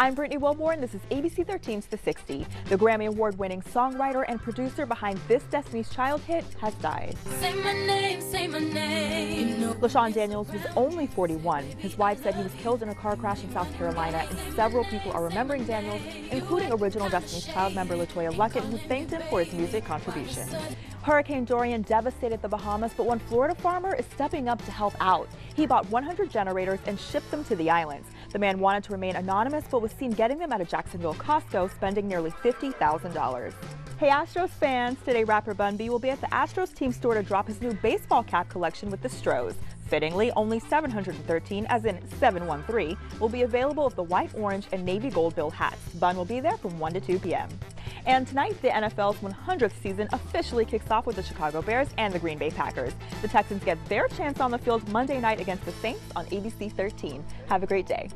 I'm Brittany Wilborn. This is ABC 13's The 60. The Grammy Award-winning songwriter and producer behind this Destiny's Child hit has died. Say my name, say my name. You know. LaShawn Daniels was only 41. His wife said he was killed in a car crash in South Carolina, and several people are remembering Daniels, including original Destiny's Child member LaToya Luckett, who thanked him for his music contribution. Hurricane Dorian devastated the Bahamas, but one Florida farmer is stepping up to help out. He bought 100 generators and shipped them to the islands. The man wanted to remain anonymous, but was seen getting them at a Jacksonville Costco, spending nearly $50,000. Hey Astros fans, today rapper Bun B will be at the Astros team store to drop his new baseball cap collection with the Stros. Fittingly, only 713, as in 713, will be available of the white, orange, and navy gold bill hats. Bun will be there from 1 to 2 p.m. And tonight, the NFL's 100th season officially kicks off with the Chicago Bears and the Green Bay Packers. The Texans get their chance on the field Monday night against the Saints on ABC 13. Have a great day.